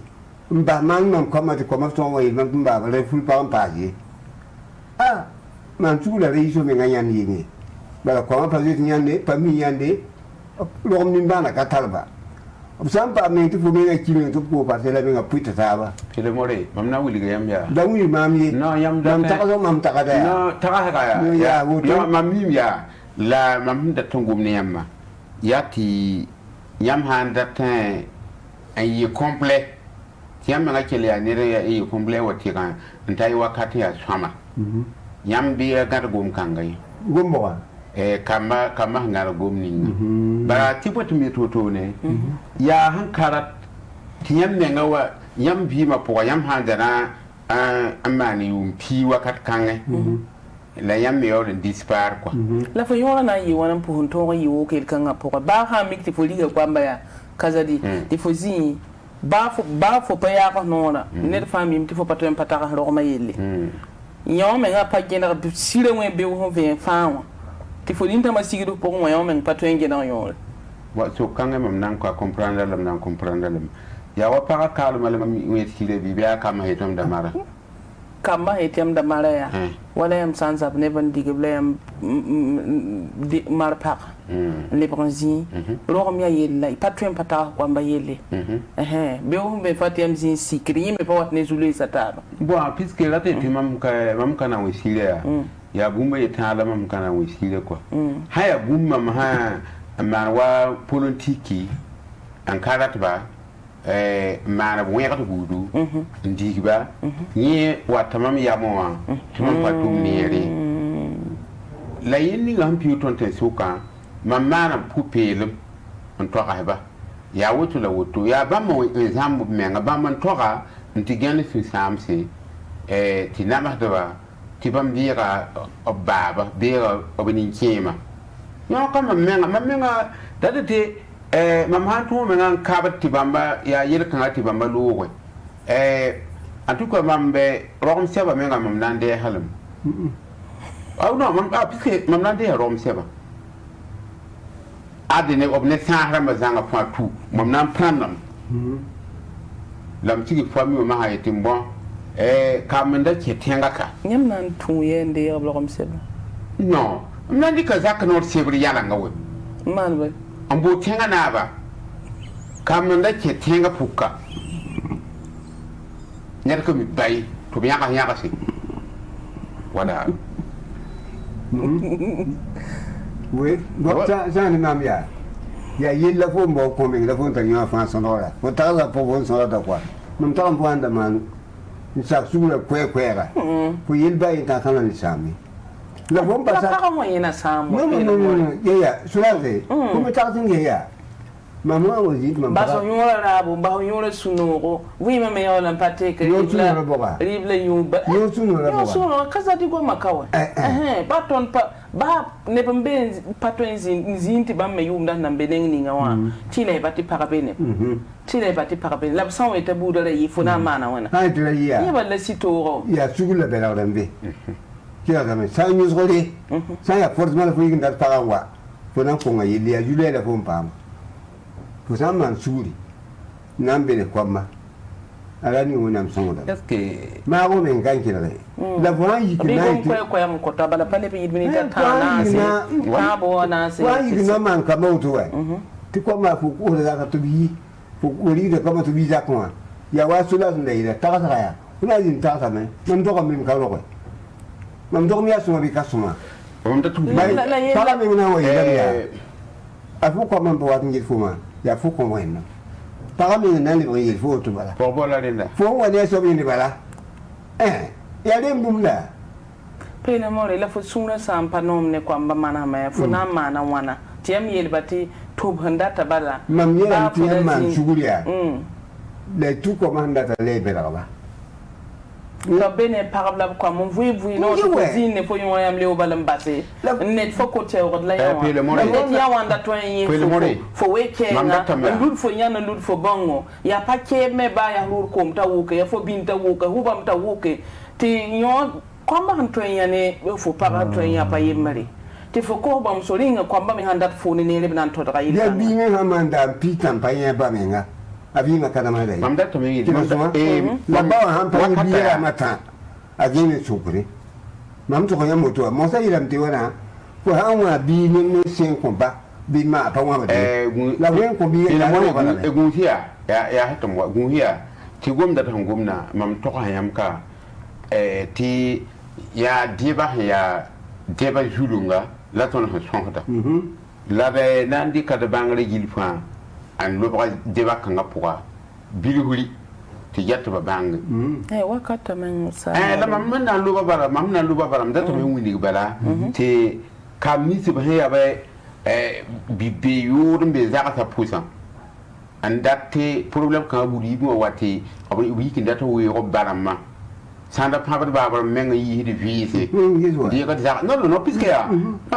mba man mam ko ma ti ko ma so wa mam mba ba le ful pa pa ji man sugula re iso me ngayan ni ba ko ma pa ji nyande pa mi nyande lo mi ba na ka talba Sampa me tu fumi na kilo tu ko pa sela me ngapuita saba. Pele more, mam na wuli gayam ya. Da wuli mami. No yam da. Mam taka so mam taka da. No taka ka ya. Ya mam mim ya. La mam da tongum ne yamma. Yati yam han da tan ay complet. Yam nga kele ya ne ya ay complet wati kan. Ntai wakati ya swama. Yam bi ga gum kangai. Gumbo wa. Kama ngara gomni bara tipo to mi to ne ya hankara tiyam ne ngawa yam bi ma po yam handana amani pi wakat kange la yam me yoren dispar quoi la fa yora na yi wana po honto yi wo ke kanga po ba ha mi ti foliga kwamba ya kazadi ti fozi ba fo pa ya ko nona ne fami mi ti fo pato empataka ro ma yelle yom me nga pa gena sire we be wo ve fa ti fo dinta masigido pour moi on men pas to ngi dans yon wa so kanga mam nan ko comprendre lam nan comprendre lam ya wa para kalma lam mi tire bi biya kama hetom da mara kama hetom da mara ya wala yam sans ab ne ban digle yam mar pa le bronzi ro mi yella pas to empata ko mba yelle be o be fatem zin sikri me pa wat ne zulu sataba bon puisque là te mam ka na wisile ya bumba ya tala mam kana wisile kwa haya bumba ma wa politiki an karat ba mana bu ya to budu ndigi ba ni wa tamam ya mo tamam patu nere la yini ngam pi ton te suka mamana pupelum on to ka ba ya wutu la wutu ya ba mo example menga ba man to ka ntigane su samse tinama to ba tibam biira obaba biira obinin kema yo kama menga dadete mam hantu menga kabat tibamba ya yel kan tibamba luwe antuko mambe rom seba menga mam nande halam aw no mam piske mam nande rom seba adine obne sahra mazanga fatu mam nan pranam lam tigi fami ma hayetim bon kamenda ke tengaka nyam nan tuye nde ya blogom sebe non mnandi ka zaka no sebri yala ngawe man be ambo tenga na ba kamenda ke tenga puka nyar ko mi bay to bi yaka si wala oui bon ça ni mam ya il la faut mo ko mi la faut ta nyo fa sonora mo ta la po bon sonora quoi mon ta on anda man ni sa su la kwe ga pour il bay ta kana ni sami la bon pas ça comment il na samu non ya sulaze ko mi ta tin ya maman aussi maman ba so nyora rabo ba nyora sunoro oui mama ya wala pate ke ribla yuba yo sunoro yo sunoro kaza di go makawa ba ton pa ba ne pambe paton zinti ba me yumda na mbeleng ni ngawa tile ba ti parabene tile ba ti parabene la son eta budala yi funa mana wana ha tila ya ba la sitoro ya sugula bela rambe kia kama sa news gole sa ya force mal fu inda parawa fona ko ngai ya jule la fon pam pour ça man suri nambele kwama ala ni wona msongo da est-ce que ma go men kan kila la voix yi ki na yi ko ya ko ta bala pale bi ni ta na se ta bo na se wa yi na man ka mo to wa ti ko ma fu ko da ka to bi fu ko ri da ka ma to bi ja ko ya wa sula ndai da ta ka ya kuna yin ta sa me man to ka min ka ro ko man to mi ya so bi ka suma on ta tu bai ta me na wa ya afu ko man bo wa ngi fu ma ya fu ko mo para mi na li il faut tout bala pour bola linda faut on est so bien bala ya dem bumla pena more la fo suna sampa nom ne kwamba mana ma funa mana wana tiam yel bati tob handa tabala mam yel tiam man shugulia le tout commanda ta le bela ba la bene parabla kwa mon vui no to zine fo yon yam le o balam basse net fo ko te o la yawa net ya wanda to yin fo weke na lud fo nyana lud fo bango ya pa ke me ba ya lur kom ta wuke ya fo binta wuke hubam ta wuke ti yon kwamba to yane fo para to ya pa yemari ti fo ko bam so ringa kwamba mi handa fo ni ne nan to da yi ya bi me hamanda pitan pa ya ba menga abi makana mala mam da to me la ba han pa ni biya mata agene sukuri mam to ko ya moto mo sa ila mti wana ko ha wa bi ni sen ko ba bi ma pa wa ba la wen ko bi ya mo gun hiya ya hato mo gun hiya ti gom da tan gomna mam to ko yam ka ti ya diba ya deba julunga la ton ha sonta la be nandi ka da bangre gilfa an lo ba deba kan ga puwa bilhuri ti jatta ba bang wakata man sa la mam na lo ba bara mam na lo ba bara da to men wini bala ti kamisi ba ya ba bibbe yurun be zaka ta pusa an datte problem kan buri bi wati abu wikin da to we ro barama sanda pabar babar men yi di vise di ka ta no piske ya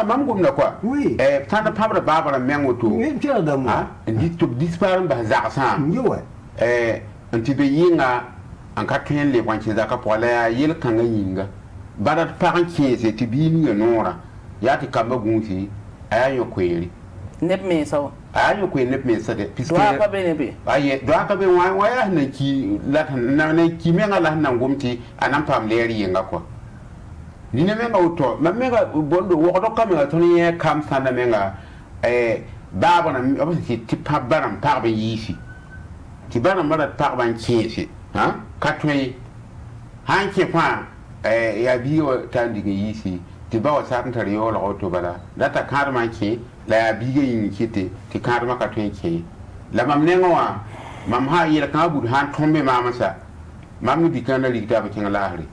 mam gum na kwa sanda pabar babar men woto ndi to disparam ba za sa anti be yinga an ka ken le kwanci za ka pola ya yel kan yinga barat paran kiese ti bi ni nora ya ti kamba gunsi ayo kweri nep me so ayo kwe nep me sade piske do ka be ne be aye do ka be wa ya na ki la na ki me ngala na ngumti anam pam leri yinga ko ni ne me ngauto ma me ga bondo wo do kam ga to ni kam sanda me ga baba na obisi ti pa baram pa be yisi ti baram mara pa ban kiesi ha katwe hanke pa ya biyo tandi ga yisi ti bawa satin tare yo la auto bala data karma ke la ya biga yin kite ti karma ka tun ke la mam ne ngwa mam ha yira ka bud han tombe mama sa mam di kana ri ta ba kin lahari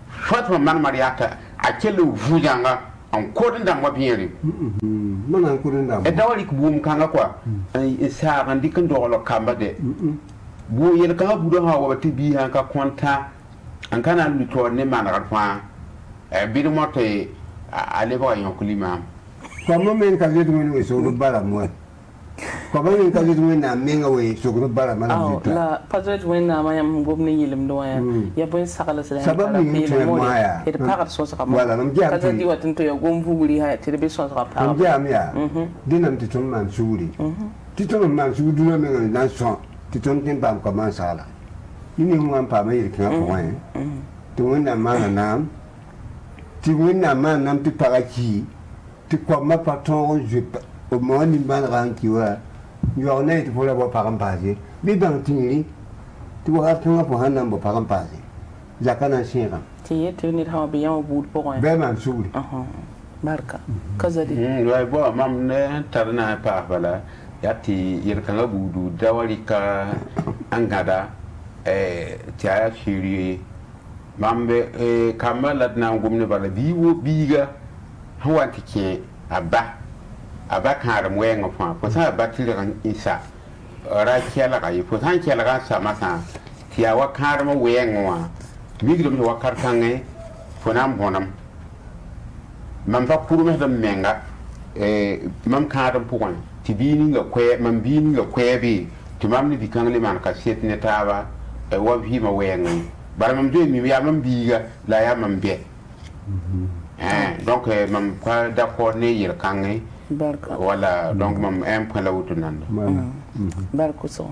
fatma man mariata a kelu vujanga an kodin da mabiyere mana kodin da e dawali ku bum kanga kwa sa ran dikan do lo kamba de bu yira ka bud ha wa ti bi han ka konta an kana lu to ne mana ratwa bidu mote ale ba yon kulima como men ka zetu men so ru bala mo como men ka zetu men na menga we so ru bala mana zetu la pazet wen na ma yam gomni yilim do ya bon sakala sala sabab ni to mo ya et parat so saka mo wala nam ja kaza di watin to ya gom fuguri ha te be so saka pa nam ja mi ya dinam ti ton man suri ti ton man suri du na men na so ti ton tin bam ko man sala ni mo pa me yir kan ko wen to wona mana nam ti wona mana nam ti paraki ti ko ma patron je o mo ni ban ran ki wa yo ne ti fola bo param paje bi ban tingi ti wa tan ko hanam bo param paje zakana shira ti yete ni ha bi yam bud po wen be man suri barka kazadi wa bo mam ne tarna pa bala yati yir kan budu dawali ka angada tia shiri mambe kamala na ngumne bala biwo biga hawati ke aba karam wenga fa ko sa batira kan isa ra kiala ga yi ko san kiala ga sama sa tia wa karama wenga wa migdum wa karkange fonam bonam mam fa kurume da menga mam karam puwan tibini ga kwe mam bini ga kwe bi timam ni bikangle man ka set ne taba wa vi ma wenga bara mam do mi ya mam biga la ya mam be donc mam pas d'accord ne yir kange barka wala donc mam un point la wutu nan barko so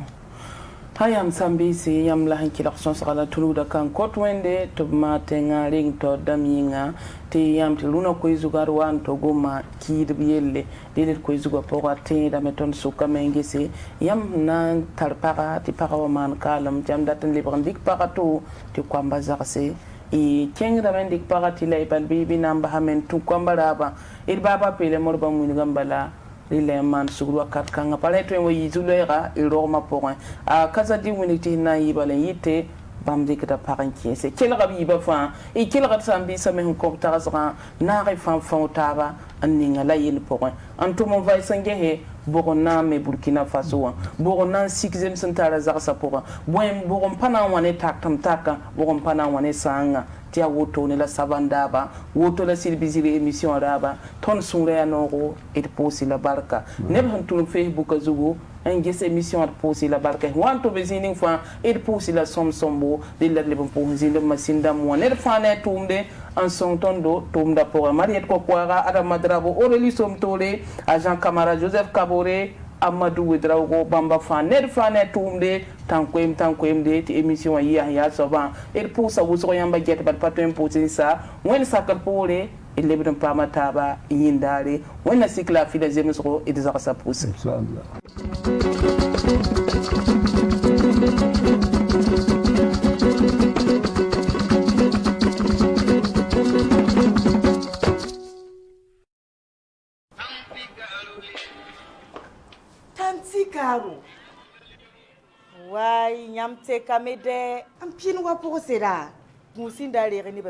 hayam sambi si yam la han kila khson sala tulu da kan kot wende to matenga ring to daminga te yam te luna ko izugar wan to goma kid bielle dele ko izuga pora te da meton suka mengese yam nan tarpara ti para man kalam jam datan librandik para to ti kwamba zarse i kengra men dik para ti lay bal bibi namba hamen tu kwamba raba il baba pele morba mun gambala lile man sugru kat kanga pale to mo yizulera il roma point a kaza di winiti na yibale yite bamde kita paranki se kelga bi ba fa e kelga sambi sa me ko tagasra na re fan taba anninga la yin point antumo vai sange he borona me Burkina Faso borona 6e sentara zarsa pour boem borom pana wane taktam taka borom pana wane sanga tia woto ne la savandaba woto la silbiziri émission raba ton sunre anoro et posi la barka ne ban tun Facebook azugo en ges émission at posi la barka wanto bezinin fa et posi la sombo de la lebon posi le masinda mo ne fa ne tumde en son tondo tumda pour mariet ko kwara ada madrabo oreli somtole agent Camara Joseph Kabore Amadou Wedraogo Bamba Faner Faner Tumde tankwem de ti émission ya soban et pour ça vous auriez yamba get bat patem pour ça when sakal pole et lebron pama taba yindare when la cycle fi des émissions et des arsa pousse inshallah Karo wai nyamte kamede ampin wa posera musinda le reni